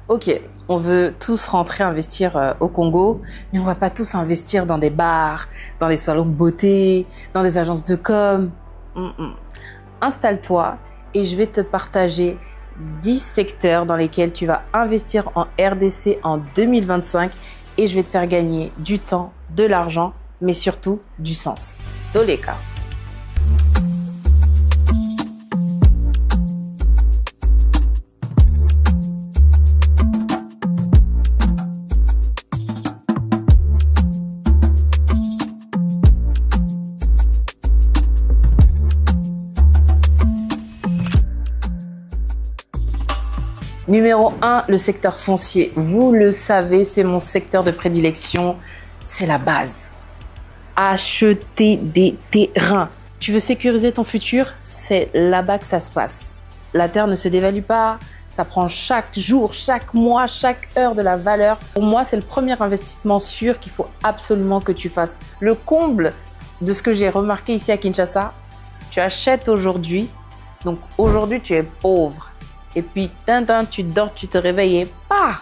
Ok, on veut tous rentrer investir au Congo, mais on va pas tous investir dans des bars, dans des salons de beauté, dans des agences de com. Installe-toi et je vais te partager 10 secteurs dans lesquels tu vas investir en RDC en 2025 et je vais te faire gagner du temps, de l'argent, mais surtout du sens. Toleka. Numéro 1, le secteur foncier. Vous le savez, c'est mon secteur de prédilection. C'est la base. Acheter des terrains. Tu veux sécuriser ton futur? C'est là-bas que ça se passe. La terre ne se dévalue pas. Ça prend chaque jour, chaque mois, chaque heure de la valeur. Pour moi, c'est le premier investissement sûr qu'il faut absolument que tu fasses. Le comble de ce que j'ai remarqué ici à Kinshasa, tu achètes aujourd'hui. Donc aujourd'hui, tu es pauvre. Et puis, tu dors, tu te réveilles et pas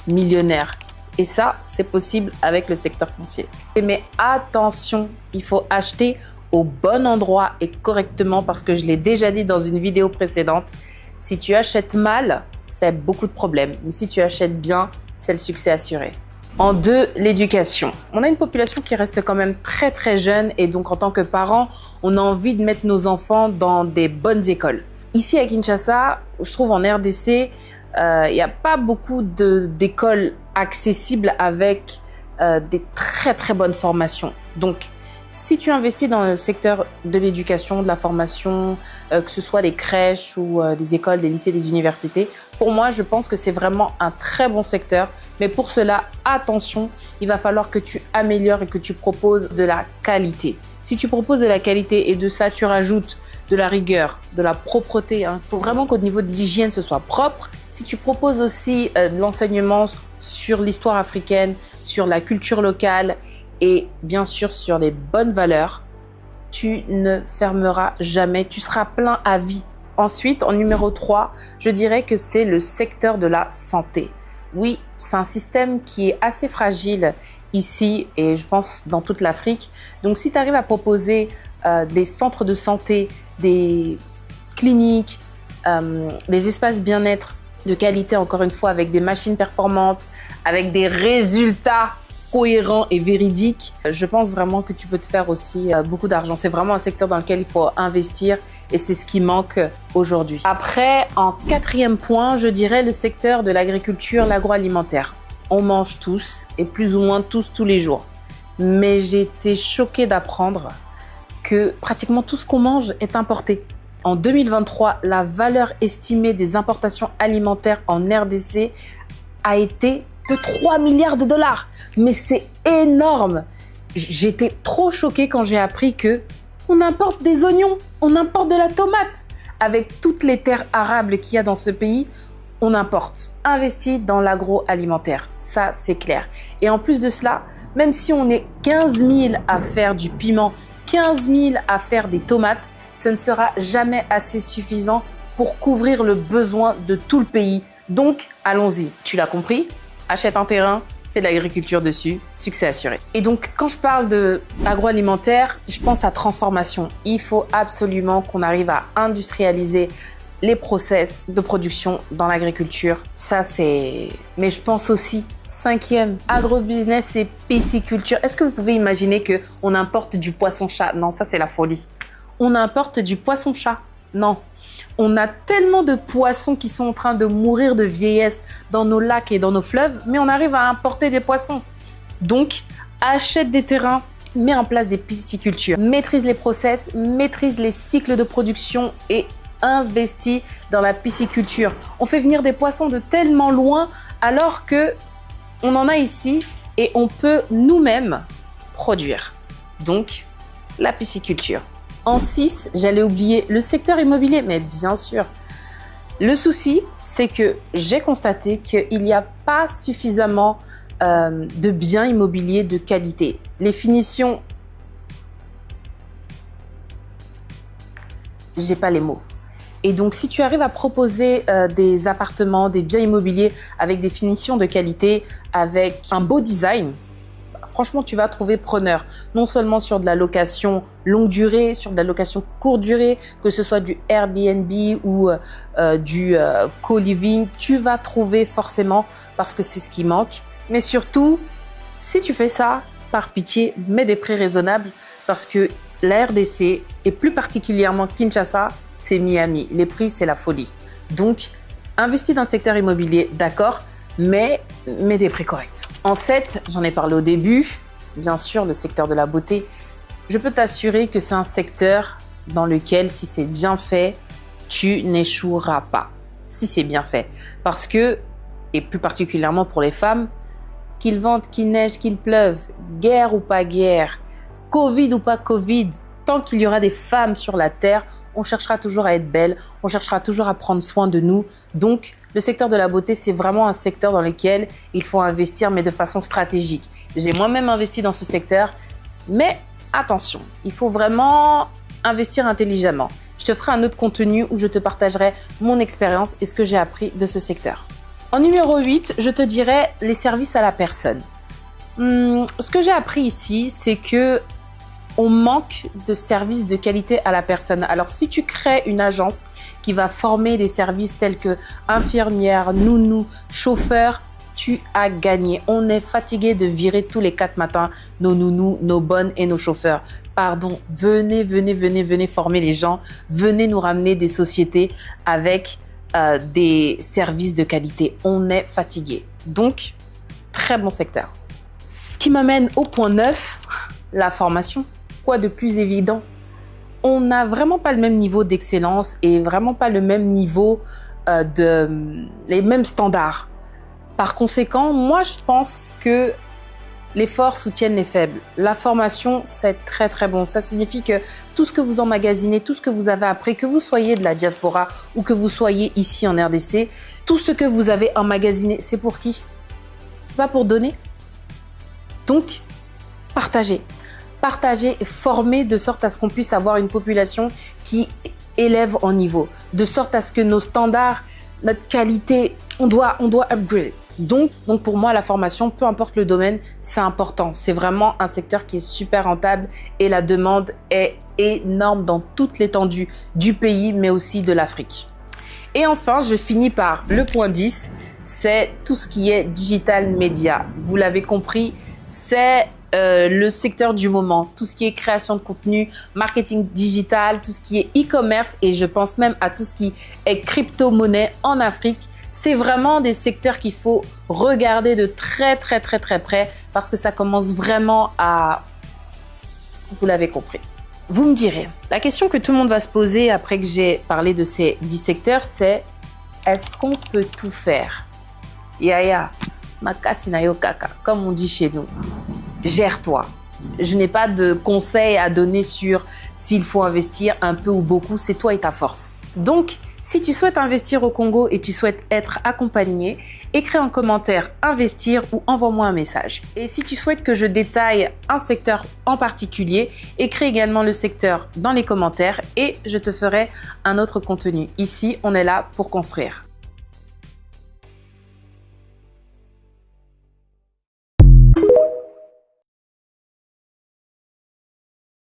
millionnaire. Et ça, c'est possible avec le secteur foncier. Mais attention, il faut acheter au bon endroit et correctement parce que je l'ai déjà dit dans une vidéo précédente. Si tu achètes mal, c'est beaucoup de problèmes. Mais si tu achètes bien, c'est le succès assuré. En 2, l'éducation. On a une population qui reste quand même très très jeune et donc en tant que parents, on a envie de mettre nos enfants dans des bonnes écoles. Ici à Kinshasa, je trouve en RDC, il n'y a pas beaucoup d'écoles accessibles avec des très très bonnes formations. Donc, si tu investis dans le secteur de l'éducation, de la formation, que ce soit des crèches ou des écoles, des lycées, des universités, pour moi, je pense que c'est vraiment un très bon secteur. Mais pour cela, attention, il va falloir que tu améliores et que tu proposes de la qualité. Si tu proposes de la qualité et de ça, tu rajoutes de la rigueur, de la propreté. Il faut vraiment qu'au niveau de l'hygiène, ce soit propre. Si tu proposes aussi de l'enseignement sur l'histoire africaine, sur la culture locale et bien sûr sur les bonnes valeurs, tu ne fermeras jamais. Tu seras plein à vie. Ensuite, en numéro 3, je dirais que c'est le secteur de la santé. Oui, c'est un système qui est assez fragile ici et je pense dans toute l'Afrique. Donc, si tu arrives à proposer des centres de santé, des cliniques, des espaces bien-être de qualité, encore une fois, avec des machines performantes, avec des résultats cohérents et véridiques, je pense vraiment que tu peux te faire aussi beaucoup d'argent. C'est vraiment un secteur dans lequel il faut investir et c'est ce qui manque aujourd'hui. Après, en 4e point, je dirais le secteur de l'agriculture, l'agroalimentaire. On mange tous et plus ou moins tous les jours. Mais j'ai été choquée d'apprendre que pratiquement tout ce qu'on mange est importé. En 2023, la valeur estimée des importations alimentaires en RDC a été de 3 milliards de dollars. Mais c'est énorme. J'étais trop choquée quand j'ai appris que on importe des oignons, on importe de la tomate. Avec toutes les terres arables qu'il y a dans ce pays, on importe. Investis dans l'agroalimentaire, ça c'est clair. Et en plus de cela, même si on est 15 000 à faire du piment, 15 000 à faire des tomates, ce ne sera jamais assez suffisant pour couvrir le besoin de tout le pays. Donc, allons-y. Tu l'as compris? Achète un terrain, fais de l'agriculture dessus, succès assuré. Et donc, quand je parle d'agroalimentaire, je pense à transformation. Il faut absolument qu'on arrive à industrialiser les process de production dans l'agriculture. Ça, c'est... Mais je pense aussi, 5e, agrobusiness et pisciculture. Est-ce que vous pouvez imaginer qu'on importe du poisson-chat? Non, ça, c'est la folie. On importe du poisson-chat? Non. On a tellement de poissons qui sont en train de mourir de vieillesse dans nos lacs et dans nos fleuves, mais on arrive à importer des poissons. Donc, achète des terrains, mets en place des piscicultures, maîtrise les process, maîtrise les cycles de production et investis dans la pisciculture. On fait venir des poissons de tellement loin alors que on en a ici et on peut nous-mêmes produire. Donc, la pisciculture. En 6, j'allais oublier le secteur immobilier, mais bien sûr. Le souci, c'est que j'ai constaté qu'il n'y a pas suffisamment de biens immobiliers de qualité. Les finitions, j'ai pas les mots. Et donc, si tu arrives à proposer des appartements, des biens immobiliers avec des finitions de qualité, avec un beau design, franchement, tu vas trouver preneur. Non seulement sur de la location longue durée, sur de la location courte durée, que ce soit du Airbnb ou du co-living, tu vas trouver forcément parce que c'est ce qui manque. Mais surtout, si tu fais ça, par pitié, mets des prix raisonnables parce que la RDC et plus particulièrement Kinshasa, c'est Miami. Les prix, c'est la folie. Donc, investis dans le secteur immobilier, d'accord, mais des prix corrects. En 7, j'en ai parlé au début, bien sûr, le secteur de la beauté. Je peux t'assurer que c'est un secteur dans lequel, si c'est bien fait, tu n'échoueras pas. Si c'est bien fait. Parce que, et plus particulièrement pour les femmes, qu'il vente, qu'il neige, qu'il pleuve, guerre ou pas guerre, Covid ou pas Covid, tant qu'il y aura des femmes sur la terre, on cherchera toujours à être belle, on cherchera toujours à prendre soin de nous. Donc, le secteur de la beauté, c'est vraiment un secteur dans lequel il faut investir, mais de façon stratégique. J'ai moi-même investi dans ce secteur, mais attention, il faut vraiment investir intelligemment. Je te ferai un autre contenu où je te partagerai mon expérience et ce que j'ai appris de ce secteur. En numéro 8, je te dirais les services à la personne. Ce que j'ai appris ici, c'est que on manque de services de qualité à la personne. Alors, si tu crées une agence qui va former des services tels que infirmière, nounou, chauffeur, tu as gagné. On est fatigué de virer tous les 4 matins nos nounous, nos bonnes et nos chauffeurs. Pardon, venez former les gens. Venez nous ramener des sociétés avec des services de qualité. On est fatigué. Donc, très bon secteur. Ce qui m'amène au point 9, la formation. Quoi de plus évident? On n'a vraiment pas le même niveau d'excellence et vraiment pas le même niveau les mêmes standards. Par conséquent, moi, je pense que les forts soutiennent les faibles. La formation, c'est très, très bon. Ça signifie que tout ce que vous emmagasinez, tout ce que vous avez appris, que vous soyez de la diaspora ou que vous soyez ici en RDC, tout ce que vous avez emmagasiné, c'est pour qui? C'est pas pour donner? Donc, partagez. Partagez et formez de sorte à ce qu'on puisse avoir une population qui élève en niveau. De sorte à ce que nos standards, notre qualité, on doit upgrade. Donc pour moi, la formation, peu importe le domaine, c'est important. C'est vraiment un secteur qui est super rentable et la demande est énorme dans toute l'étendue du pays, mais aussi de l'Afrique. Et enfin, je finis par le point 10, c'est tout ce qui est digital media. Vous l'avez compris, c'est le secteur du moment, tout ce qui est création de contenu, marketing digital, tout ce qui est e-commerce et je pense même à tout ce qui est crypto-monnaie en Afrique. C'est vraiment des secteurs qu'il faut regarder de très près parce que ça commence vraiment à... Vous l'avez compris. Vous me direz, la question que tout le monde va se poser après que j'ai parlé de ces 10 secteurs, c'est est-ce qu'on peut tout faire? Yaya, makasi na yo kaka, comme on dit chez nous. Gère-toi. Je n'ai pas de conseils à donner sur s'il faut investir un peu ou beaucoup, c'est toi et ta force. Donc, si tu souhaites investir au Congo et tu souhaites être accompagné, écris en commentaire investir ou envoie-moi un message. Et si tu souhaites que je détaille un secteur en particulier, écris également le secteur dans les commentaires et je te ferai un autre contenu. Ici, on est là pour construire.